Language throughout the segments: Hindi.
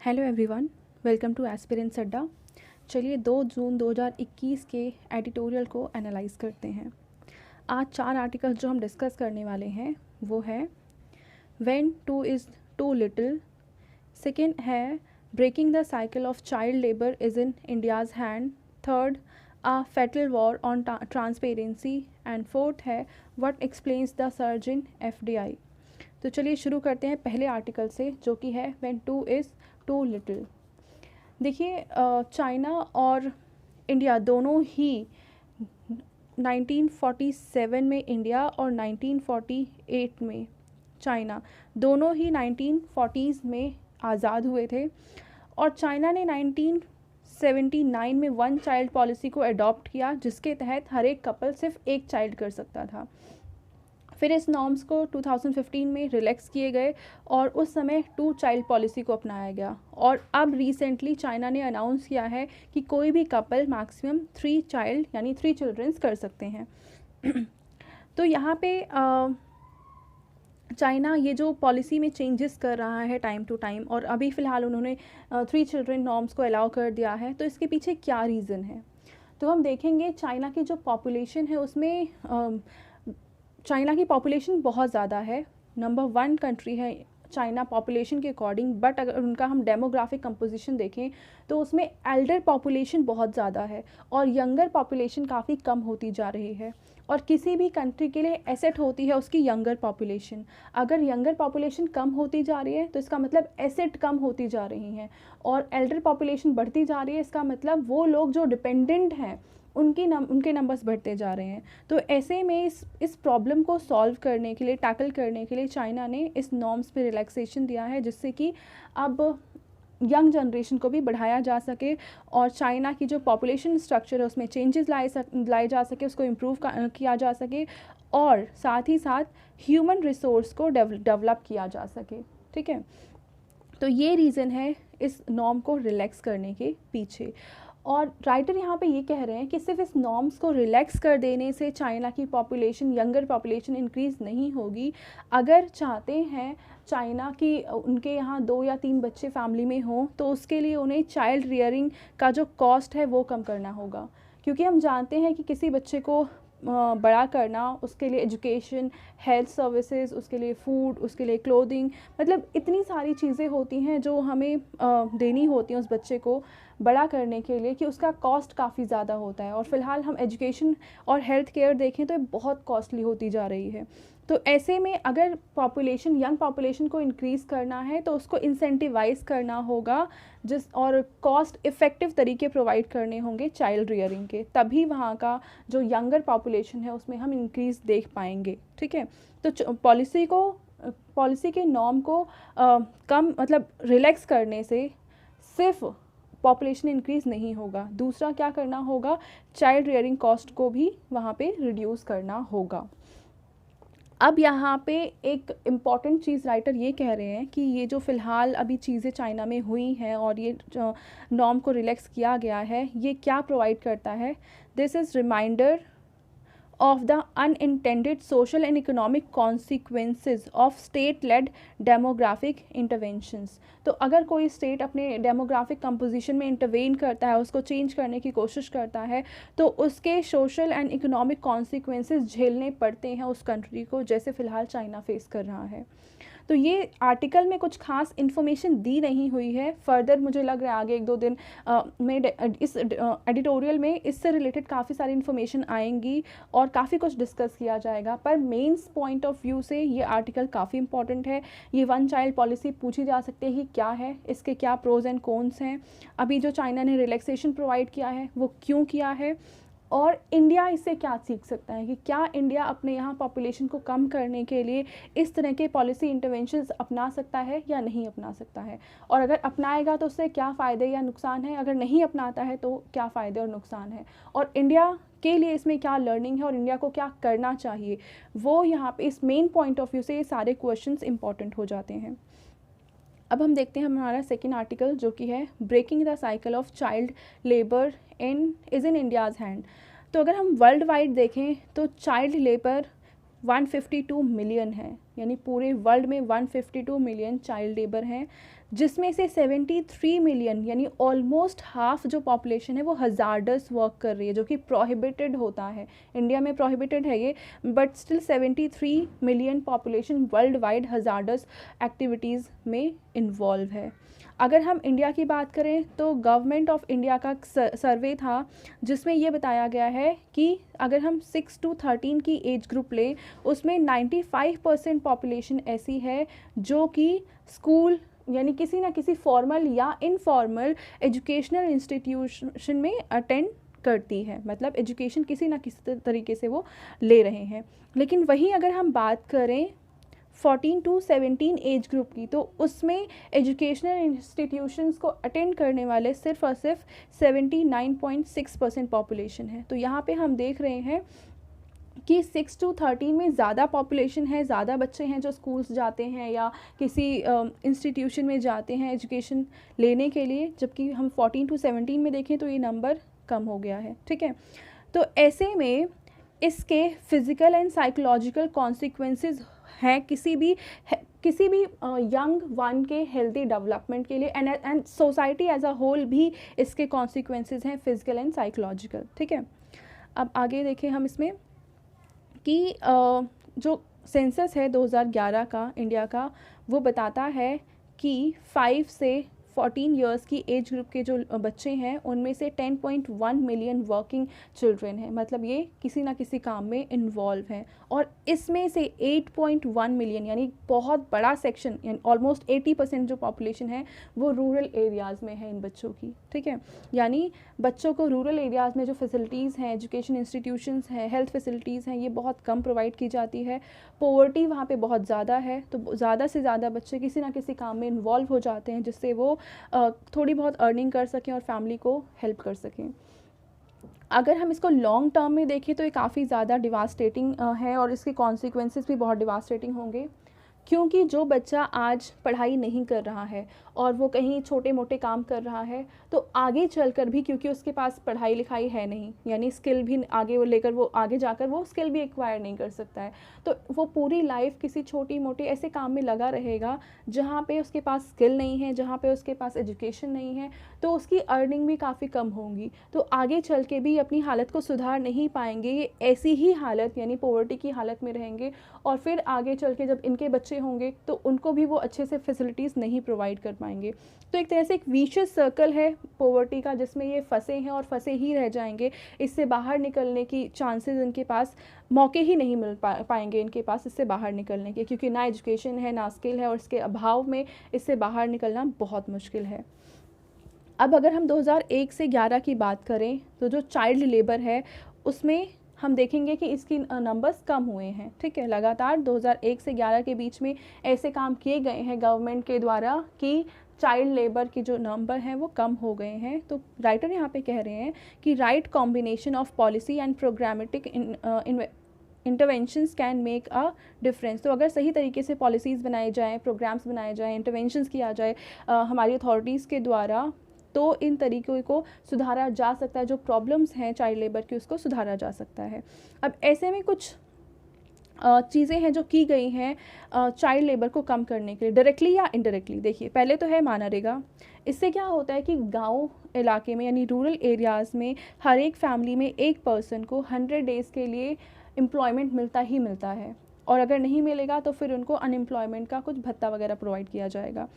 Hello everyone, welcome two aspirants अड्डा। चलिए 2 जून 2021 के एडिटोरियल को एनालाइज करते हैं। आज 4 आर्टिकल्स जो हम डिस्कस करने वाले हैं वो है when two is too little, second है breaking the cycle of child labour is in India's hand, third a fatal war on transparency and fourth है what explains the surge in FDI. तो चलिए शुरू करते हैं पहले आर्टिकल से जो कि है when two is too little. देखिए चाइना और इंडिया दोनों ही 1947 में इंडिया और 1948 में चाइना दोनों ही 1940s में आज़ाद हुए थे और चाइना ने 1979 में वन चाइल्ड पॉलिसी को अडॉप्ट किया जिसके तहत हर एक कपल सिर्फ एक चाइल्ड कर सकता था। फिर इस नॉर्म्स को 2015 में रिलैक्स किए गए और उस समय 2 चाइल्ड पॉलिसी को अपनाया गया और अब रिसेंटली चाइना ने अनाउंस किया है कि कोई भी कपल मैक्सिमम 3 चाइल्ड यानी 3 चिल्ड्रंस कर सकते हैं। तो यहाँ पे चाइना ये जो पॉलिसी में चेंजेस कर रहा है टाइम टू टाइम और अभी फ़िलहाल उन्होंने 3 चिल्ड्रन नॉर्म्स को अलाउ कर दिया है। तो इसके पीछे क्या रीज़न है तो हम देखेंगे चाइना की जो पॉपुलेशन है उसमें चाइना की पॉपुलेशन बहुत ज़्यादा है, नंबर 1 कंट्री है चाइना पॉपुलेशन के अकॉर्डिंग, बट अगर उनका हम डेमोग्राफिक कंपोजिशन देखें तो उसमें एल्डर पॉपुलेशन बहुत ज़्यादा है और यंगर पॉपुलेशन काफ़ी कम होती जा रही है। और किसी भी कंट्री के लिए एसेट होती है उसकी यंगर पॉपुलेशन। अगर यंगर पॉपुलेशन कम होती जा रही है तो इसका मतलब एसेट कम होती जा रही हैं और एल्डर पॉपुलेशन बढ़ती जा रही है, इसका मतलब वो लोग जो डिपेंडेंट हैं उनके नंबर्स बढ़ते जा रहे हैं। तो ऐसे में इस प्रॉब्लम को सॉल्व करने के लिए, टैकल करने के लिए चाइना ने इस नॉर्म्स पे रिलैक्सेशन दिया है जिससे कि अब यंग जनरेशन को भी बढ़ाया जा सके और चाइना की जो पॉपुलेशन स्ट्रक्चर है उसमें चेंजेस लाए जा सके, उसको इम्प्रूव किया जा सके और साथ ही साथ ह्यूमन रिसोर्स को डेवलप किया जा सके। ठीक है, तो ये रीज़न है इस नॉर्म को रिलैक्स करने के पीछे। और राइटर यहाँ पे ये कह रहे हैं कि सिर्फ इस नॉर्म्स को रिलैक्स कर देने से चाइना की पॉपुलेशन, यंगर पॉपुलेशन इंक्रीज़ नहीं होगी। अगर चाहते हैं चाइना की उनके यहाँ 2 या 3 बच्चे फैमिली में हों तो उसके लिए उन्हें चाइल्ड रियरिंग का जो कॉस्ट है वो कम करना होगा, क्योंकि हम जानते हैं कि किसी बच्चे को बड़ा करना, उसके लिए एजुकेशन, हेल्थ सर्विसेज, उसके लिए फूड, उसके लिए क्लोथिंग, मतलब इतनी सारी चीज़ें होती हैं जो हमें देनी होती हैं उस बच्चे को बड़ा करने के लिए कि उसका कॉस्ट काफ़ी ज़्यादा होता है। और फ़िलहाल हम एजुकेशन और हेल्थ केयर देखें तो ये बहुत कॉस्टली होती जा रही है। तो ऐसे में अगर पॉपुलेशन, यंग पॉपुलेशन को इंक्रीज़ करना है तो उसको इंसेंटिवाइज़ करना होगा और कॉस्ट इफ़ेक्टिव तरीके प्रोवाइड करने होंगे चाइल्ड रियरिंग के, तभी वहाँ का जो यंगर पॉपुलेशन है उसमें हम इंक्रीज़ देख पाएंगे। ठीक है, तो पॉलिसी के नॉर्म को कम मतलब रिलैक्स करने से सिर्फ पॉपुलेशन इंक्रीज़ नहीं होगा, दूसरा क्या करना होगा, चाइल्ड रियरिंग कॉस्ट को भी वहाँ पे रिड्यूस करना होगा। अब यहाँ पे एक इम्पॉर्टेंट चीज़ राइटर ये कह रहे हैं कि ये जो फ़िलहाल अभी चीज़ें चाइना में हुई हैं और ये नॉर्म को रिलैक्स किया गया है, ये क्या प्रोवाइड करता है, this is reminder of the unintended social and economic consequences of state-led demographic interventions। तो अगर कोई स्टेट अपने डेमोग्राफिक कंपोजिशन में इंटरवेन करता है, उसको चेंज करने की कोशिश करता है तो उसके सोशल एंड इकोनॉमिक कॉन्सिक्वेंसेस झेलने पड़ते हैं उस कंट्री को, जैसे फ़िलहाल चाइना फेस कर रहा है। तो ये आर्टिकल में कुछ खास इन्फॉर्मेशन दी नहीं हुई है, फर्दर मुझे लग रहा है आगे 1-2 दिन में इस एडिटोरियल में इससे रिलेटेड काफ़ी सारी इन्फॉर्मेशन आएंगी और काफ़ी कुछ डिस्कस किया जाएगा। पर मेंस पॉइंट ऑफ व्यू से ये आर्टिकल काफ़ी इंपॉर्टेंट है। ये वन चाइल्ड पॉलिसी पूछी जा सकती है कि क्या है, इसके क्या प्रोज एंड कॉन्स हैं, अभी जो चाइना ने रिलैक्सेशन प्रोवाइड किया है वो क्यों किया है और इंडिया इससे क्या सीख सकता है कि क्या इंडिया अपने यहाँ पॉपुलेशन को कम करने के लिए इस तरह के पॉलिसी इंटरवेंशंस अपना सकता है या नहीं अपना सकता है, और अगर अपनाएगा तो उससे क्या फ़ायदे या नुकसान है, अगर नहीं अपनाता है तो क्या फ़ायदे और नुकसान है, और इंडिया के लिए इसमें क्या लर्निंग है और इंडिया को क्या करना चाहिए, वो यहाँ पे इस मेन पॉइंट ऑफ व्यू से ये सारे क्वेश्चंस इंपॉर्टेंट हो जाते हैं। अब हम देखते हैं हमारा सेकेंड आर्टिकल जो कि है breaking the cycle of child labour is in India's hand. तो अगर हम वर्ल्ड वाइड देखें तो चाइल्ड लेबर 152 मिलियन है, यानी पूरे वर्ल्ड में 152 मिलियन चाइल्ड लेबर हैं जिसमें से 73 मिलियन यानी ऑलमोस्ट हाफ जो पॉपुलेशन है वो हजार्डस वर्क कर रही है, जो कि प्रोहिबिटेड होता है। इंडिया में प्रोहिबिटेड है ये, but still 73 million population world wide hazardous activities में इन्वॉल्व है। अगर हम इंडिया की बात करें तो गवर्नमेंट ऑफ इंडिया का सर्वे था जिसमें ये बताया गया है कि अगर हम 6 to 13 की एज ग्रुप लें, उसमें 95% पॉपुलेशन ऐसी है जो कि स्कूल यानी किसी ना किसी फॉर्मल या इनफॉर्मल एजुकेशनल इंस्टीट्यूशन में अटेंड करती है, मतलब एजुकेशन किसी ना किसी तरीके से वो ले रहे हैं। लेकिन वहीं अगर हम बात करें 14 to 17 एज ग्रुप की, तो उसमें एजुकेशनल इंस्टीट्यूशंस को अटेंड करने वाले सिर्फ और सिर्फ 79.6% पॉपुलेशन है। तो यहाँ पे हम देख रहे हैं कि 6 to 13 में ज़्यादा पॉपुलेशन है, ज़्यादा बच्चे हैं जो स्कूल्स जाते हैं या किसी इंस्टीट्यूशन में जाते हैं एजुकेशन लेने के लिए, जबकि हम 14 to 17 में देखें तो ये नंबर कम हो गया है। ठीक है, तो ऐसे में इसके फिज़िकल एंड साइकोलॉजिकल कॉन्सिक्वेंसेस हैं किसी भी यंग वन के हेल्दी डेवलपमेंट के लिए, and society as a whole भी इसके कॉन्सिक्वेंसेस हैं फिज़िकल एंड साइकोलॉजिकल। ठीक है, अब आगे देखें हम इसमें कि जो सेंसस है 2011 का इंडिया का, वो बताता है कि 5 से 14 इयर्स की एज ग्रुप के जो बच्चे हैं उनमें से 10.1 मिलियन वर्किंग चिल्ड्रन हैं, मतलब ये किसी ना किसी काम में इन्वॉल्व हैं। और इसमें से 8.1 मिलियन यानी बहुत बड़ा सेक्शन, यानी ऑलमोस्ट 80% जो पॉपुलेशन है वो रूरल एरियाज़ में है इन बच्चों की। ठीक है, यानी बच्चों को रूरल एरियाज़ में जो फैसिलिटीज़ हैं, एजुकेशन इंस्टीट्यूशंस हैं, हेल्थ फैसिलिटीज़ हैं, ये बहुत कम प्रोवाइड की जाती है। पोवर्टी वहाँ पे बहुत ज़्यादा है, तो ज़्यादा से ज़्यादा बच्चे किसी ना किसी काम में इन्वॉल्व हो जाते हैं जिससे वो थोड़ी बहुत अर्निंग कर सकें और फैमिली को हेल्प कर सकें। अगर हम इसको लॉन्ग टर्म में देखें तो ये काफ़ी ज़्यादा डिवास्टेटिंग है और इसके कॉन्सिक्वेंसेस भी बहुत डिवास्टेटिंग होंगे, क्योंकि जो बच्चा आज पढ़ाई नहीं कर रहा है और वो कहीं छोटे मोटे काम कर रहा है, तो आगे चलकर भी क्योंकि उसके पास पढ़ाई लिखाई है नहीं, यानी स्किल भी आगे वो लेकर वो आगे जाकर वो स्किल भी एक्वायर नहीं कर सकता है, तो वो पूरी लाइफ किसी छोटी मोटी ऐसे काम में लगा रहेगा जहाँ पे उसके पास स्किल नहीं है, जहाँ पे उसके पास एजुकेशन नहीं है, तो उसकी अर्निंग भी काफ़ी कम होंगी, तो आगे चल के भी अपनी हालत को सुधार नहीं पाएंगे। ये ऐसी ही हालत यानी पॉवर्टी की हालत में रहेंगे और फिर आगे चल के जब इनके बच्चे होंगे तो उनको भी वो अच्छे से फैसिलिटीज़ नहीं प्रोवाइड कर पाएंगे। तो एक तरह से एक विशियस सर्कल है पॉवर्टी का जिसमें ये फंसे हैं और फंसे ही रह जाएंगे। इससे बाहर निकलने की चांसेस इनके पास मौके ही नहीं मिल पाएंगे इनके पास इससे बाहर निकलने के, क्योंकि ना एजुकेशन है ना स्किल है और इसके अभाव में इससे बाहर निकलना बहुत मुश्किल है। अब अगर हम 2001 से 11 की बात करें तो जो चाइल्ड लेबर है उसमें हम देखेंगे कि इसकी नंबर्स कम हुए हैं। ठीक है, लगातार 2001 से 11 के बीच में ऐसे काम किए गए हैं गवर्नमेंट के द्वारा कि चाइल्ड लेबर की जो नंबर हैं वो कम हो गए हैं। तो राइटर यहाँ पे कह रहे हैं कि right combination of policy and programmatic interventions can make a difference. तो अगर सही तरीके से पॉलिसीज़ बनाए जाएँ, प्रोग्राम्स बनाए जाएँ, इंटरवेंशंस किया जाए हमारी अथॉरिटीज़ के द्वारा, तो इन तरीक़ों को सुधारा जा सकता है। जो प्रॉब्लम्स हैं चाइल्ड लेबर की उसको सुधारा जा सकता है। अब ऐसे में कुछ चीज़ें हैं जो की गई हैं चाइल्ड लेबर को कम करने के लिए, डायरेक्टली या इनडायरेक्टली। देखिए, पहले तो है मनरेगा। इससे क्या होता है कि गांव इलाके में यानी रूरल एरियाज़ में हर एक फैमिली में एक पर्सन को 100 डेज़ के लिए एम्प्लॉयमेंट मिलता ही मिलता है, और अगर नहीं मिलेगा तो फिर उनको अनएम्प्लॉयमेंट का कुछ भत्ता वगैरह प्रोवाइड किया जाएगा।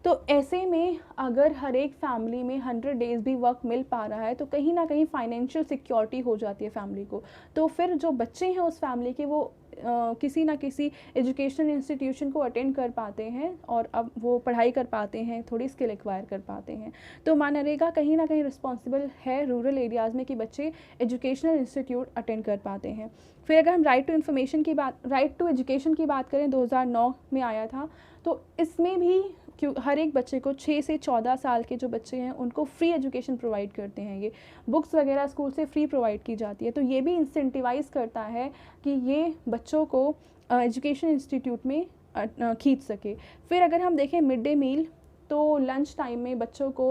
तो ऐसे में अगर हर एक फैमिली में 100 डेज़ भी वर्क मिल पा रहा है तो कहीं ना कहीं फाइनेंशियल सिक्योरिटी हो जाती है फैमिली को। तो फिर जो बच्चे हैं उस फैमिली के वो किसी ना किसी एजुकेशनल इंस्टीट्यूशन को अटेंड कर पाते हैं और अब वो पढ़ाई कर पाते हैं, थोड़ी स्किल एक्वायर कर पाते हैं। तो मनरेगा कहीं ना कहीं रिस्पॉन्सिबल है रूरल एरियाज़ में कि बच्चे एजुकेशनल इंस्टीट्यूट अटेंड कर पाते हैं। फिर अगर हम राइट टू एजुकेशन की बात करें, 2009 में आया था, तो इसमें भी क्यों हर एक बच्चे को 6 से 14 साल के जो बच्चे हैं उनको फ्री एजुकेशन प्रोवाइड करते हैं। ये बुक्स वगैरह स्कूल से फ्री प्रोवाइड की जाती है। तो ये भी इंसेंटिवाइज़ करता है कि ये बच्चों को एजुकेशन इंस्टीट्यूट में खींच सके। फिर अगर हम देखें मिड डे मील, तो लंच टाइम में बच्चों को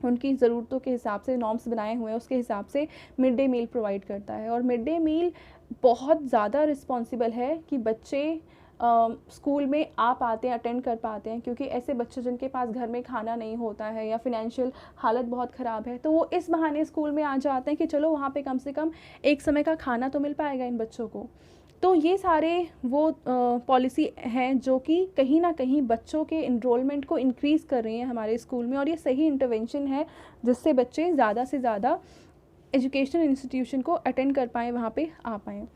उनकी ज़रूरतों के हिसाब से नॉर्म्स बनाए हुए हैं उसके हिसाब से मिड डे मील प्रोवाइड करता है। और मिड डे मील बहुत ज़्यादा रिस्पॉन्सिबल है कि बच्चे स्कूल में आ पाते हैं, अटेंड कर पाते हैं, क्योंकि ऐसे बच्चे जिनके पास घर में खाना नहीं होता है या फिनेंशियल हालत बहुत ख़राब है, तो वो इस बहाने स्कूल में आ जाते हैं कि चलो वहाँ पे कम से कम एक समय का खाना तो मिल पाएगा इन बच्चों को। तो ये सारे वो पॉलिसी हैं जो कि कहीं ना कहीं बच्चों के इनरोलमेंट को इंक्रीज़ कर रही हैं हमारे स्कूल में, और ये सही इंटरवेंशन है जिससे बच्चे ज़्यादा से ज़्यादा एजुकेशनल इंस्टीट्यूशन को अटेंड कर पाएँ, वहाँ पे आ पाएँ।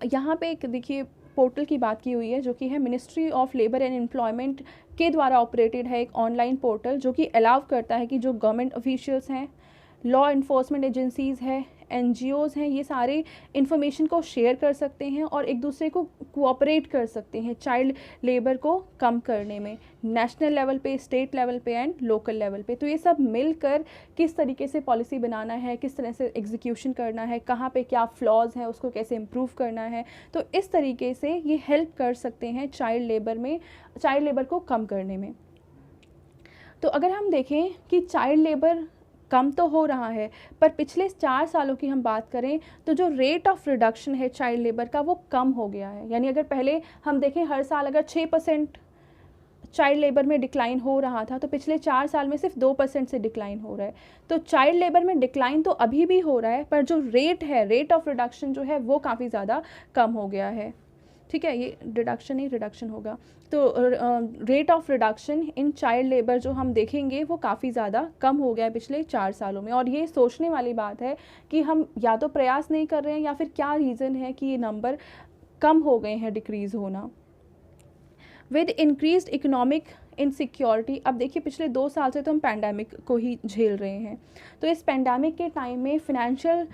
यहाँ पे एक देखिए पोर्टल की बात की हुई है जो कि है ministry of labour and employment के द्वारा ऑपरेटेड है एक ऑनलाइन पोर्टल, जो कि अलाउ करता है कि जो गवर्नमेंट ऑफिशियल्स हैं, लॉ इन्फोर्समेंट एजेंसीज़ हैं, एनजीओज़ हैं, ये सारे इन्फॉर्मेशन को शेयर कर सकते हैं और एक दूसरे को कोऑपरेट कर सकते हैं चाइल्ड लेबर को कम करने में, नेशनल लेवल पे, स्टेट लेवल पे एंड लोकल लेवल पे। तो ये सब मिलकर किस तरीके से पॉलिसी बनाना है, किस तरह से एग्जीक्यूशन करना है, कहाँ पे क्या फ्लॉज हैं, उसको कैसे इम्प्रूव करना है, तो इस तरीके से ये हेल्प कर सकते हैं चाइल्ड लेबर को कम करने में। तो अगर हम देखें कि चाइल्ड लेबर कम तो हो रहा है, पर पिछले 4 सालों की हम बात करें तो जो रेट ऑफ रिडक्शन है चाइल्ड लेबर का वो कम हो गया है। यानी अगर पहले हम देखें हर साल अगर 6% चाइल्ड लेबर में डिक्लाइन हो रहा था, तो पिछले 4 साल में सिर्फ 2% से डिक्लाइन हो रहा है। तो चाइल्ड लेबर में डिक्लाइन तो अभी भी हो रहा है, पर जो रेट ऑफ रिडक्शन जो है वो काफ़ी ज़्यादा कम हो गया है। ठीक है, ये रिडक्शन होगा। तो rate of reduction in child labour जो हम देखेंगे वो काफ़ी ज़्यादा कम हो गया है पिछले 4 सालों में, और ये सोचने वाली बात है कि हम या तो प्रयास नहीं कर रहे हैं या फिर क्या रीज़न है कि ये नंबर कम हो गए हैं, डिक्रीज़ होना। विद इंक्रीज्ड इकोनॉमिक इनसिक्योरिटी, अब देखिए पिछले 2 साल से तो हम पैंडेमिक को ही झेल रहे हैं, तो इस पैंडेमिक के टाइम में फिनेंशियल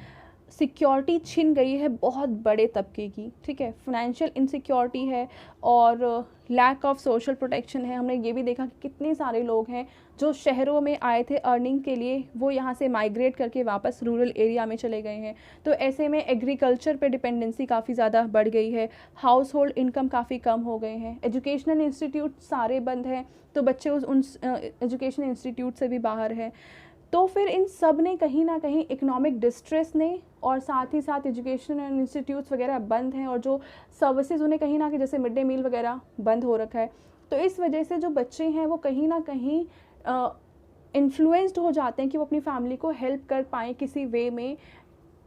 सिक्योरिटी छिन गई है बहुत बड़े तबके की। ठीक है, फाइनेंशियल इनसिक्योरिटी है और लैक ऑफ सोशल प्रोटेक्शन है। हमने ये भी देखा कि कितने सारे लोग हैं जो शहरों में आए थे अर्निंग के लिए, वो यहाँ से माइग्रेट करके वापस रूरल एरिया में चले गए हैं। तो ऐसे में एग्रीकल्चर पे डिपेंडेंसी काफ़ी ज़्यादा बढ़ गई है, हाउस होल्ड इनकम काफ़ी कम हो गए हैं, एजुकेशनल इंस्टीट्यूट सारे बंद हैं, तो बच्चे उन एजुकेशनल इंस्टीट्यूट से भी बाहर हैं। तो फिर इन सब ने कहीं ना कहीं इकोनॉमिक डिस्ट्रेस ने, और साथ ही साथ एजुकेशनल इंस्टीट्यूट्स वगैरह बंद हैं, और जो सर्विसेज उन्हें कहीं ना कहीं जैसे मिड डे मील वगैरह बंद हो रखा है, तो इस वजह से जो बच्चे हैं वो कहीं ना कहीं इन्फ्लुएंस्ड हो जाते हैं कि वो अपनी फैमिली को हेल्प कर पाएँ किसी वे में,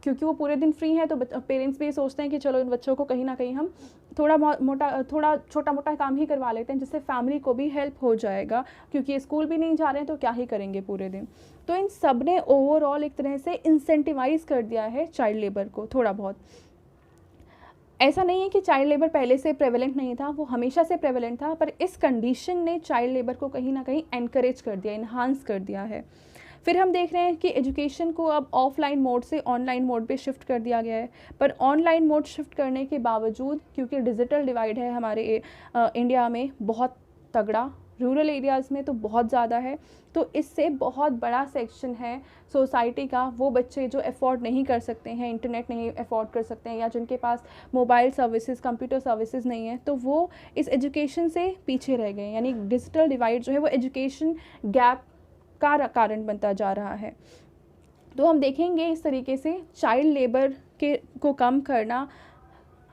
क्योंकि वो पूरे दिन फ्री हैं। तो पेरेंट्स भी ये सोचते हैं कि चलो इन बच्चों को कहीं ना कहीं हम थोड़ा छोटा मोटा काम ही करवा लेते हैं, जिससे फैमिली को भी हेल्प हो जाएगा, क्योंकि स्कूल भी नहीं जा रहे हैं तो क्या ही करेंगे पूरे दिन। तो इन सब ने ओवरऑल एक तरह से इंसेंटिवाइज कर दिया है चाइल्ड लेबर को थोड़ा बहुत। ऐसा नहीं है कि चाइल्ड लेबर पहले से प्रेवलेंट नहीं था, वो हमेशा से प्रेवलेंट था, पर इस कंडीशन ने चाइल्ड लेबर को कहीं ना कहीं एनकरेज कर दिया, इन्हांस कर दिया है। फिर हम देख रहे हैं कि एजुकेशन को अब ऑफलाइन मोड से ऑनलाइन मोड पे शिफ्ट कर दिया गया है, पर ऑनलाइन मोड शिफ्ट करने के बावजूद, क्योंकि डिजिटल डिवाइड है हमारे इंडिया में बहुत तगड़ा, रूरल एरियाज़ में तो बहुत ज़्यादा है, तो इससे बहुत बड़ा सेक्शन है सोसाइटी का, वो बच्चे जो अफोर्ड नहीं कर सकते हैं, इंटरनेट नहीं अफोर्ड कर सकते हैं, या जिनके पास मोबाइल सर्विसेज, कंप्यूटर सर्विसेज नहीं है, तो वो इस एजुकेशन से पीछे रह गए। यानी डिजिटल डिवाइड जो है वो एजुकेशन गैप का कारण बनता जा रहा है। तो हम देखेंगे इस तरीके से चाइल्ड लेबर को कम करना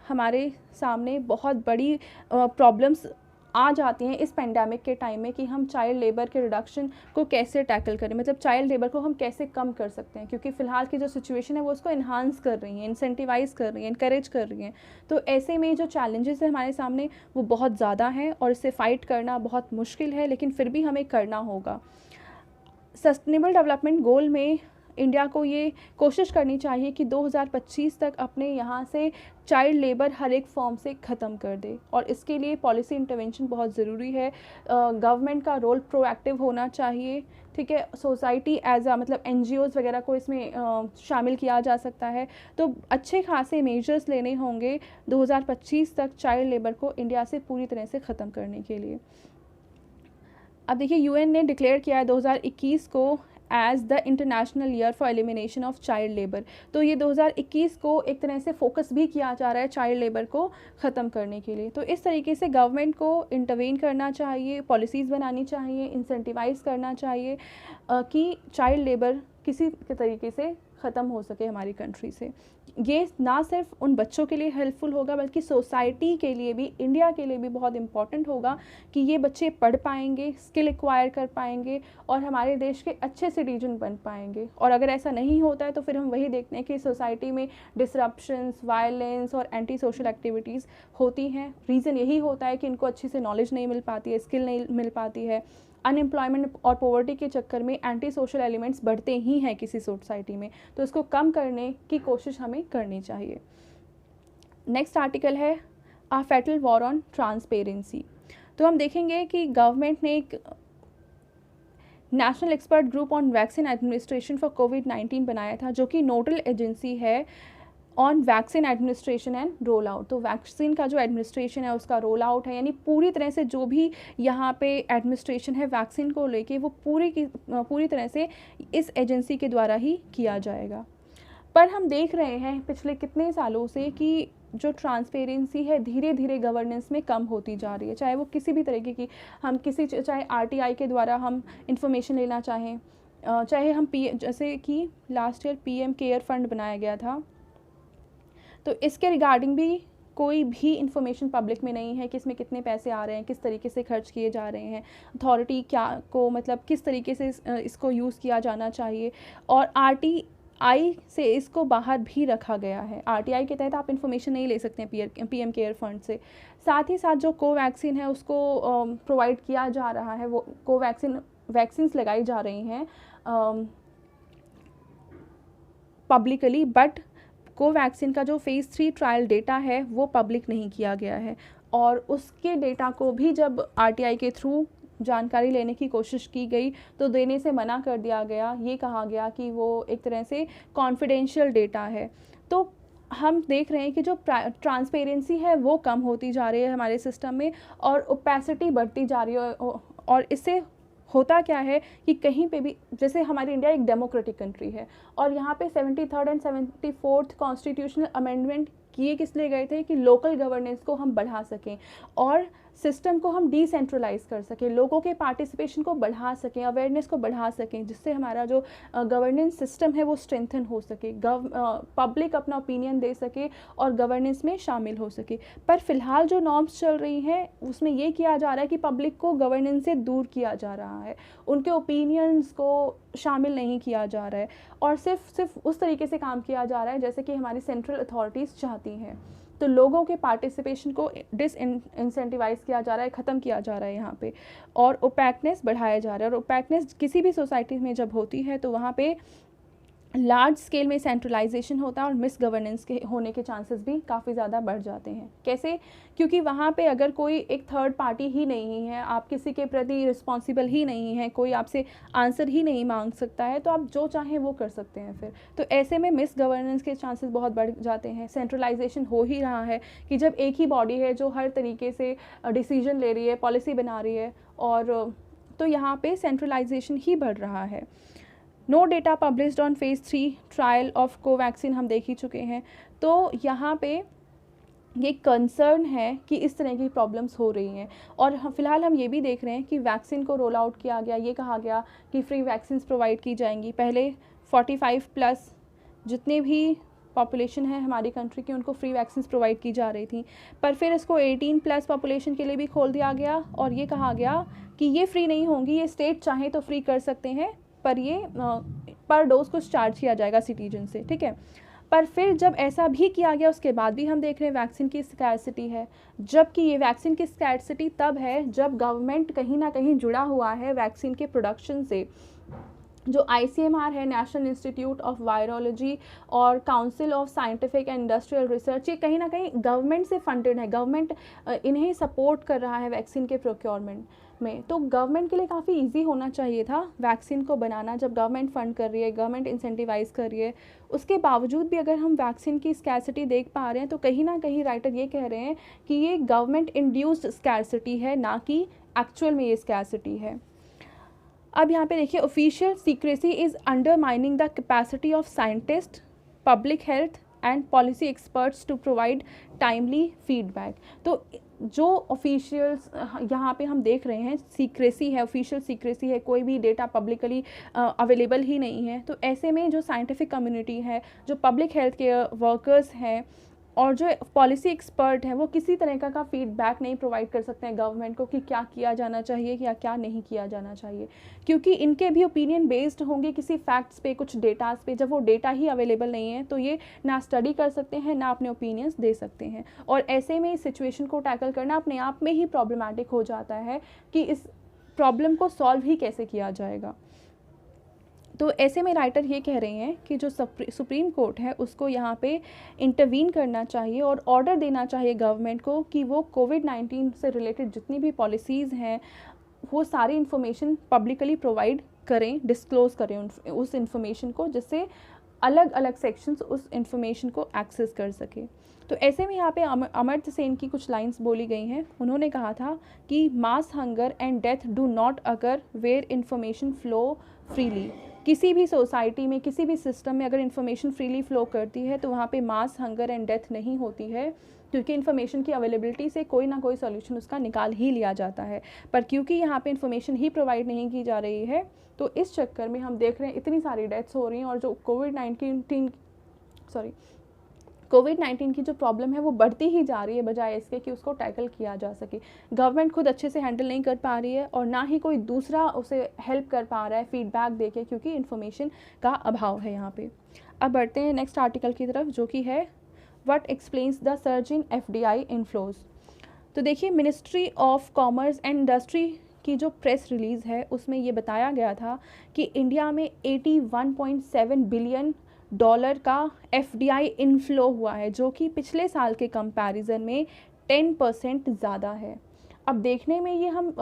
हमारे सामने बहुत बड़ी प्रॉब्लम्स आ जाती हैं इस पेंडेमिक के टाइम में, कि हम चाइल्ड लेबर के रिडक्शन को कैसे टैकल करें, मतलब चाइल्ड लेबर को हम कैसे कम कर सकते हैं, क्योंकि फ़िलहाल की जो सिचुएशन है वो उसको इन्हांस कर रही हैं, इंसेंटिवाइज़ कर रही हैं, इनकरेज कर रही हैं। तो ऐसे में जो चैलेंजेस है हमारे सामने वो बहुत ज़्यादा हैं, और इससे फ़ाइट करना बहुत मुश्किल है, लेकिन फिर भी हमें करना होगा। सस्टेनेबल डेवलपमेंट गोल में इंडिया को ये कोशिश करनी चाहिए कि 2025 तक अपने यहाँ से चाइल्ड लेबर हर एक फॉर्म से ख़त्म कर दे, और इसके लिए पॉलिसी इंटरवेंशन बहुत ज़रूरी है। गवर्नमेंट का रोल प्रोएक्टिव होना चाहिए। ठीक है, सोसाइटी एज मतलब एनजीओज़ वगैरह को इसमें शामिल किया जा सकता है। तो अच्छे खासे मेजर्स लेने होंगे 2025 तक चाइल्ड लेबर को इंडिया से पूरी तरह से ख़त्म करने के लिए। अब देखिए यूएन ने डिक्लेयर किया है 2021 को as the international year for elimination of child labour. तो ये 2021 को एक तरह से फोकस भी किया जा रहा है चाइल्ड लेबर को ख़त्म करने के लिए। तो इस तरीके से गवर्नमेंट को इंटरवेन करना चाहिए, पॉलिसीज़ बनानी चाहिए, इंसेंटिवाइज़ करना चाहिए कि चाइल्ड लेबर किसी के तरीके से ख़त्म हो सके हमारी कंट्री से। ये ना सिर्फ उन बच्चों के लिए हेल्पफुल होगा बल्कि सोसाइटी के लिए भी, इंडिया के लिए भी बहुत इम्पॉर्टेंट होगा कि ये बच्चे पढ़ पाएंगे, स्किल एक्वायर कर पाएंगे और हमारे देश के अच्छे सिटीजन बन पाएंगे। और अगर ऐसा नहीं होता है तो फिर हम वही देखते हैं कि सोसाइटी में डिसरप्शंस, वायलेंस और एंटी सोशल एक्टिविटीज़ होती हैं। रीज़न यही होता है कि इनको अच्छी से नॉलेज नहीं मिल पाती है, स्किल नहीं मिल पाती है। अनएम्प्लॉयमेंट और पॉवर्टी के चक्कर में एंटी सोशल एलिमेंट्स बढ़ते ही हैं किसी सोसाइटी में, तो इसको कम करने की कोशिश हमें करनी चाहिए। नेक्स्ट आर्टिकल है a fatal war on transparency. तो हम देखेंगे कि गवर्नमेंट ने एक national expert group on vaccine administration for कोविड-19 बनाया था, जो कि नोडल एजेंसी है on vaccine administration and roll out. तो वैक्सीन का जो एडमिनिस्ट्रेशन है उसका रोल आउट है, यानी पूरी तरह से जो भी यहाँ पे एडमिनिस्ट्रेशन है वैक्सीन को लेके वो पूरी तरह से इस एजेंसी के द्वारा ही किया जाएगा। पर हम देख रहे हैं पिछले कितने सालों से कि जो ट्रांसपेरेंसी है धीरे धीरे गवर्नेंस में कम होती जा रही है, चाहे वो किसी भी तरीके की हम चाहे आरटीआई के द्वारा हम इंफॉर्मेशन लेना चाहें, चाहे हम जैसे कि last year PM care fund बनाया गया था, तो इसके रिगार्डिंग भी कोई भी इन्फॉर्मेशन पब्लिक में नहीं है कि इसमें कितने पैसे आ रहे हैं, किस तरीके से खर्च किए जा रहे हैं, अथॉरिटी क्या को मतलब किस तरीके से इसको यूज़ किया जाना चाहिए। और आरटीआई से इसको बाहर भी रखा गया है। आरटीआई के तहत आप इन्फॉर्मेशन नहीं ले सकते हैं पीएम केयर फंड से। साथ ही साथ जो कोवैक्सीन है उसको प्रोवाइड किया जा रहा है, वो वैक्सीन्स लगाई जा रही हैं पब्लिकली, बट कोवैक्सीन का जो फेज़ 3 ट्रायल डेटा है वो पब्लिक नहीं किया गया है। और उसके डेटा को भी जब आरटीआई के थ्रू जानकारी लेने की कोशिश की गई तो देने से मना कर दिया गया। ये कहा गया कि वो एक तरह से कॉन्फिडेंशियल डेटा है। तो हम देख रहे हैं कि जो ट्रांसपेरेंसी है वो कम होती जा रही है हमारे सिस्टम में और ओपेसिटी बढ़ती जा रही है। और इससे होता क्या है कि कहीं पे भी, जैसे हमारी इंडिया एक डेमोक्रेटिक कंट्री है और यहाँ पे 73rd and 74th constitutional amendment किए किस लिए गए थे कि लोकल गवर्नेंस को हम बढ़ा सकें और सिस्टम को हम डिसेंट्रलाइज कर सकें, लोगों के पार्टिसिपेशन को बढ़ा सकें, अवेयरनेस को बढ़ा सकें, जिससे हमारा जो गवर्नेंस सिस्टम है वो स्ट्रेंथन हो सके, पब्लिक अपना ओपिनियन दे सके और गवर्नेंस में शामिल हो सके। पर फिलहाल जो नॉर्म्स चल रही हैं उसमें ये किया जा रहा है कि पब्लिक को गवर्नेंस से दूर किया जा रहा है, उनके ओपिनियंस को शामिल नहीं किया जा रहा है और सिर्फ उस तरीके से काम किया जा रहा है जैसे कि हमारी सेंट्रल अथॉरिटीज़ चाहती हैं। तो लोगों के पार्टिसिपेशन को डिसइंसेंटिवाइज किया जा रहा है, ख़त्म किया जा रहा है यहाँ पे, और ओपैकनेस बढ़ाया जा रहा है। और ओपैकनेस किसी भी सोसाइटी में जब होती है तो वहाँ पे लार्ज स्केल में सेंट्रलाइजेशन होता है और मिस गवर्नेंस के होने के चांसेस भी काफ़ी ज़्यादा बढ़ जाते हैं। कैसे? क्योंकि वहाँ पे अगर कोई एक थर्ड पार्टी ही नहीं है, आप किसी के प्रति रिस्पॉन्सिबल ही नहीं है, कोई आपसे आंसर ही नहीं मांग सकता है, तो आप जो चाहें वो कर सकते हैं फिर। तो ऐसे में मिस गवर्नेंस के चांसेस बहुत बढ़ जाते हैं। सेंट्रलाइजेशन हो ही रहा है कि जब एक ही बॉडी है जो हर तरीके से डिसीजन ले रही है, पॉलिसी बना रही है, और तो यहाँ पे सेंट्रलाइजेशन ही बढ़ रहा है। No data published on phase 3 trial of Covaxin हम देख ही चुके हैं। तो यहाँ पे ये कंसर्न है कि इस तरह की प्रॉब्लम्स हो रही हैं। और फ़िलहाल हम ये भी देख रहे हैं कि वैक्सीन को रोल आउट किया गया, ये कहा गया कि फ्री वैक्सीन्स प्रोवाइड की जाएंगी। पहले 45+ जितने भी पॉपुलेशन है हमारी कंट्री की उनको फ्री वैक्सीन्स प्रोवाइड की जा रही थी, पर फिर इसको 18+ पॉपुलेशन के लिए भी खोल दिया गया और ये कहा गया कि ये फ्री नहीं होंगी, ये स्टेट चाहें तो फ्री कर सकते हैं, पर ये पर डोज कुछ चार्ज किया जाएगा सिटीजन से, ठीक है। पर फिर जब ऐसा भी किया गया उसके बाद भी हम देख रहे हैं वैक्सीन की स्कैर्सिटी है, जबकि ये वैक्सीन की स्कैर्सिटी तब है जब गवर्नमेंट कहीं ना कहीं जुड़ा हुआ है वैक्सीन के प्रोडक्शन से। जो ICMR है, नेशनल इंस्टीट्यूट ऑफ वायरोलॉजी और council of scientific and industrial research, ये कहीं ना कहीं गवर्नमेंट से फंडेड है, गवर्नमेंट इन्हें सपोर्ट कर रहा है वैक्सीन के प्रोक्योरमेंट में। तो गवर्नमेंट के लिए काफ़ी इजी होना चाहिए था वैक्सीन को बनाना, जब गवर्नमेंट फंड कर रही है, गवर्नमेंट इंसेंटिवाइज कर रही है। उसके बावजूद भी अगर हम वैक्सीन की स्कैर्सिटी देख पा रहे हैं तो कहीं ना कहीं राइटर ये कह रहे हैं कि ये गवर्नमेंट इंड्यूस्ड स्कैर्सिटी है, ना कि एक्चुअल में ये स्कैर्सिटी है। अब यहाँ पे देखिए, official secrecy is undermining the capacity of scientist, public health and policy experts to provide timely feedback. तो जो ऑफिशियल्स यहाँ पे हम देख रहे हैं, सीक्रेसी है, ऑफिशियल सीक्रेसी है, कोई भी डेटा पब्लिकली अवेलेबल ही नहीं है। तो ऐसे में जो साइंटिफिक कम्युनिटी है, जो पब्लिक हेल्थ केयर वर्कर्स हैं और जो पॉलिसी एक्सपर्ट हैं, वो किसी तरह का फीडबैक नहीं प्रोवाइड कर सकते हैं गवर्नमेंट को कि क्या किया जाना चाहिए या क्या नहीं किया जाना चाहिए, क्योंकि इनके भी ओपिनियन बेस्ड होंगे किसी फैक्ट्स पे, कुछ डेटाज पे। जब वो डेटा ही अवेलेबल नहीं है तो ये ना स्टडी कर सकते हैं, ना अपने ओपिनियंस दे सकते हैं। और ऐसे में इस सिचुएशन को टैकल करना अपने आप में ही प्रॉब्लमैटिक हो जाता है कि इस प्रॉब्लम को सॉल्व ही कैसे किया जाएगा। तो ऐसे में राइटर ये कह रहे हैं कि जो सुप्रीम कोर्ट है उसको यहाँ पे इंटरवीन करना चाहिए और ऑर्डर देना चाहिए गवर्नमेंट को कि वो कोविड-19 से रिलेटेड जितनी भी पॉलिसीज़ हैं वो सारी इन्फॉर्मेशन पब्लिकली प्रोवाइड करें, डिस्क्लोज़ करें उस इन्फॉर्मेशन को, जिससे अलग अलग सेक्शंस उस इन्फॉर्मेशन को एक्सेस कर सके। तो ऐसे में यहाँ पे अमर्त्य सेन की कुछ लाइंस बोली गई हैं। उन्होंने कहा था कि mass hunger and death do not occur where information flow freely. किसी भी सोसाइटी में, किसी भी सिस्टम में अगर इन्फॉर्मेशन फ्रीली फ़्लो करती है तो वहाँ पे मास हंगर एंड डेथ नहीं होती है, क्योंकि इन्फॉर्मेशन की अवेलेबिलिटी से कोई ना कोई सॉल्यूशन उसका निकाल ही लिया जाता है। पर क्योंकि यहाँ पे इन्फॉर्मेशन ही प्रोवाइड नहीं की जा रही है तो इस चक्कर में हम देख रहे हैं इतनी सारी डेथ्स हो रही हैं और जो कोविड-19 की जो प्रॉब्लम है वो बढ़ती ही जा रही है, बजाय इसके कि उसको टैकल किया जा सके। गवर्नमेंट खुद अच्छे से हैंडल नहीं कर पा रही है और ना ही कोई दूसरा उसे हेल्प कर पा रहा है फीडबैक देके, क्योंकि इन्फॉर्मेशन का अभाव है यहाँ पे। अब बढ़ते हैं नेक्स्ट आर्टिकल की तरफ, जो कि है what explains the surge in FDI inflows. तो देखिए, ministry of commerce and industry की जो प्रेस रिलीज़ है उसमें ये बताया गया था कि इंडिया में $81.7 बिलियन का FDI इनफ्लो हुआ है, जो कि पिछले साल के कंपैरिजन में 10% ज़्यादा है। अब देखने में ये हम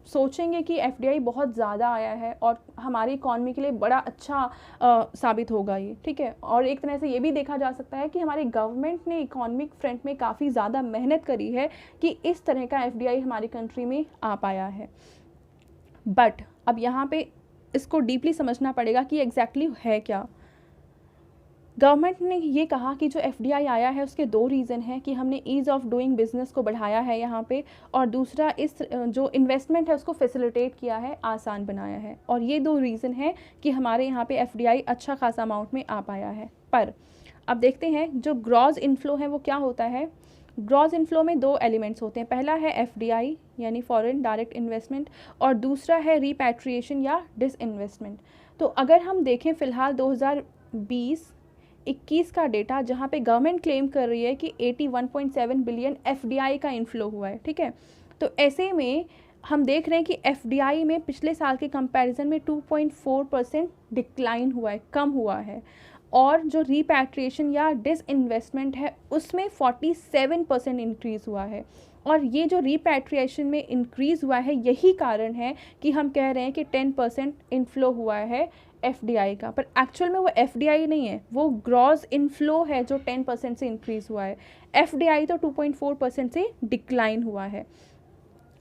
सोचेंगे कि FDI बहुत ज़्यादा आया है और हमारी इकॉनमी के लिए बड़ा अच्छा साबित होगा ये, ठीक है। और एक तरह से ये भी देखा जा सकता है कि हमारी गवर्नमेंट ने इकोनॉमिक फ्रंट में काफ़ी ज़्यादा मेहनत करी है कि इस तरह का FDI हमारी कंट्री में आ पाया है। बट अब यहाँ पे इसको डीपली समझना पड़ेगा कि एग्जैक्टली है क्या। गवर्नमेंट ने ये कहा कि जो FDI आया है उसके दो रीज़न हैं कि हमने ईज़ ऑफ डूइंग बिज़नेस को बढ़ाया है यहाँ पे, और दूसरा इस जो इन्वेस्टमेंट है उसको फैसिलिटेट किया है, आसान बनाया है। और ये दो रीज़न है कि हमारे यहाँ पे FDI अच्छा खासा अमाउंट में आ पाया है। पर अब देखते हैं जो ग्रॉस इनफ्लो है वो क्या होता है। ग्रॉस इनफ्लो में दो एलिमेंट्स होते हैं, पहला है FDI यानी फॉरेन डायरेक्ट इन्वेस्टमेंट, और दूसरा है रिपैट्रिएशन या डिसइन्वेस्टमेंट। तो अगर हम देखें फ़िलहाल 2020-21 का डेटा, जहाँ पे गवर्नमेंट क्लेम कर रही है कि 81.7 बिलियन FDI का इनफ्लो हुआ है, ठीक है। तो ऐसे में हम देख रहे हैं कि FDI में पिछले साल के कंपैरिजन में 2.4% डिक्लाइन हुआ है, कम हुआ है। और जो रिपैट्रिएशन या डिसइन्वेस्टमेंट है उसमें 47% इंक्रीज़ हुआ है। और ये जो रिपैट्रिएशन में इंक्रीज़ हुआ है यही कारण है कि हम कह रहे हैं कि 10% इनफ्लो हुआ है FDI का। पर एक्चुअल में वो FDI नहीं है, वो ग्रॉस इनफ्लो है जो 10% से इंक्रीज़ हुआ है। FDI तो 2.4% से डिक्लाइन हुआ है।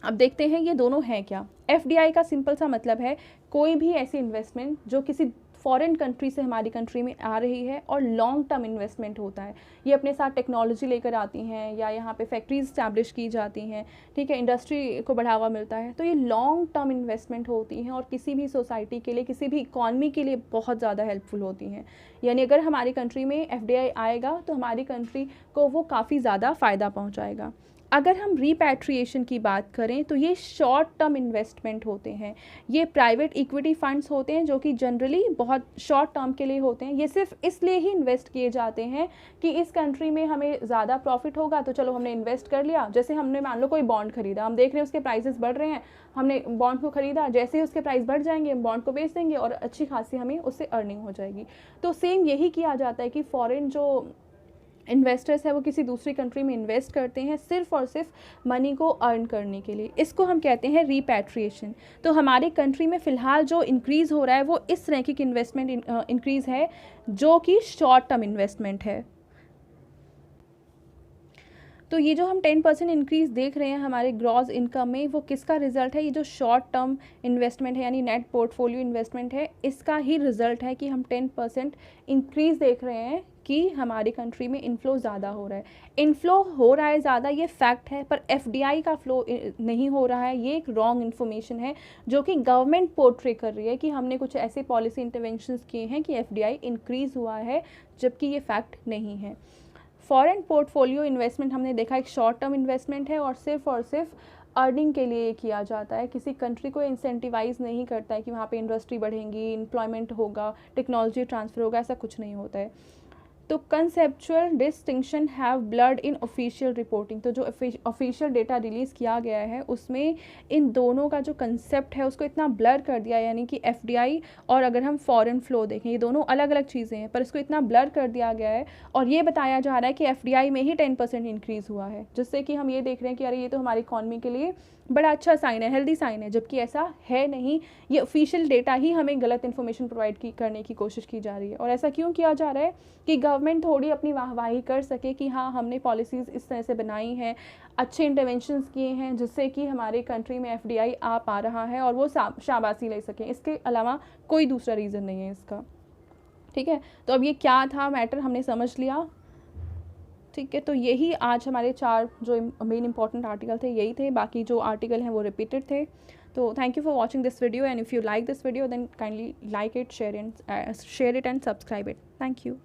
अब देखते हैं ये दोनों हैं क्या। FDI का सिंपल सा मतलब है कोई भी ऐसी इन्वेस्टमेंट जो किसी फॉरेन कंट्री से हमारी कंट्री में आ रही है और लॉन्ग टर्म इन्वेस्टमेंट होता है। ये अपने साथ टेक्नोलॉजी लेकर आती हैं या यहाँ पे फैक्ट्रीज इस्टेब्लिश की जाती हैं, ठीक है, इंडस्ट्री को बढ़ावा मिलता है। तो ये लॉन्ग टर्म इन्वेस्टमेंट होती हैं और किसी भी सोसाइटी के लिए, किसी भी इकॉनमी के लिए बहुत ज़्यादा हेल्पफुल होती हैं। यानी अगर हमारी कंट्री में FDI आएगा तो हमारी कंट्री को वो काफ़ी ज़्यादा फ़ायदा पहुँचाएगा। अगर हम रिपैट्रिएशन की बात करें तो ये शॉर्ट टर्म इन्वेस्टमेंट होते हैं। ये प्राइवेट इक्विटी फंड्स होते हैं जो कि जनरली बहुत शॉर्ट टर्म के लिए होते हैं। ये सिर्फ इसलिए ही इन्वेस्ट किए जाते हैं कि इस कंट्री में हमें ज़्यादा प्रॉफिट होगा तो चलो हमने इन्वेस्ट कर लिया। जैसे हमने मान लो कोई बॉन्ड खरीदा, हम देख रहे हैं उसके प्राइसेस बढ़ रहे हैं, हमने बॉन्ड को खरीदा, जैसे ही उसके प्राइस बढ़ जाएंगे हम बॉन्ड को बेच देंगे और अच्छी खासी हमें उससे अर्निंग हो जाएगी। तो सेम यही किया जाता है कि फॉरेन जो इन्वेस्टर्स है वो किसी दूसरी कंट्री में इन्वेस्ट करते हैं सिर्फ और सिर्फ मनी को अर्न करने के लिए। इसको हम कहते हैं रिपैट्रिएशन। तो हमारी कंट्री में फ़िलहाल जो इंक्रीज़ हो रहा है वो इस तरह की इन्वेस्टमेंट इंक्रीज़ है जो कि शॉर्ट टर्म इन्वेस्टमेंट है। तो ये जो हम 10% इंक्रीज़ देख रहे हैं हमारे ग्रॉस इनकम में, वो किसका रिजल्ट है? ये जो शॉर्ट टर्म इन्वेस्टमेंट है यानी नेट पोर्टफोलियो इन्वेस्टमेंट है, इसका ही रिजल्ट है कि हम 10% इंक्रीज़ देख रहे हैं कि हमारी कंट्री में इनफ्लो ज़्यादा हो रहा है। इनफ्लो हो रहा है ज़्यादा, ये फैक्ट है, पर एफडीआई का फ्लो नहीं हो रहा है, ये एक रॉन्ग इन्फॉर्मेशन है जो कि गवर्नमेंट पोर्ट्रे कर रही है कि हमने कुछ ऐसे पॉलिसी इंटरवेंशंस किए हैं कि एफडीआई इंक्रीज़ हुआ है, जबकि ये फैक्ट नहीं है। फॉरेन पोर्टफोलियो इन्वेस्टमेंट हमने देखा एक शॉर्ट टर्म इन्वेस्टमेंट है और सिर्फ अर्निंग के लिए किया जाता है। किसी कंट्री को इंसेंटिवाइज नहीं करता है कि वहाँ पे इंडस्ट्री बढ़ेंगी, एम्प्लॉयमेंट होगा, टेक्नोलॉजी ट्रांसफ़र होगा, ऐसा कुछ नहीं होता है। तो conceptual distinction have blurred in official reporting. तो जो ऑफिशियल डेटा रिलीज़ किया गया है उसमें इन दोनों का जो कंसेप्ट है उसको इतना ब्लर कर दिया, यानी कि एफडीआई और अगर हम फॉरेन फ्लो देखें, ये दोनों अलग अलग चीज़ें हैं, पर इसको इतना ब्लर कर दिया गया है और ये बताया जा रहा है कि एफडीआई में ही 10% इंक्रीज़ हुआ है, जिससे कि हम ये देख रहे हैं कि अरे ये तो हमारी इकॉनमी के लिए बड़ा अच्छा साइन है, हेल्दी साइन है, जबकि ऐसा है नहीं। ये ऑफिशियल डेटा ही हमें गलत इन्फॉर्मेशन प्रोवाइड करने की कोशिश की जा रही है। और ऐसा क्यों किया जा रहा है? कि गवर्नमेंट थोड़ी अपनी वाहवाही कर सके कि हाँ हमने पॉलिसीज़ इस तरह से बनाई हैं, अच्छे इंटरवेंशंस किए हैं, जिससे कि हमारे कंट्री में एफडीआई आ पा रहा है और वो शाबाशी ले सकें। इसके अलावा कोई दूसरा रीज़न नहीं है इसका। ठीक है, तो अब ये क्या था मैटर हमने समझ लिया। ठीक है, तो यही आज हमारे 4 जो मेन इंपॉर्टेंट आर्टिकल थे यही थे, बाकी जो आर्टिकल हैं वो रिपीटेड थे। तो thank you for watching this video and if you like this video then kindly like it, share it and subscribe it. Thank you.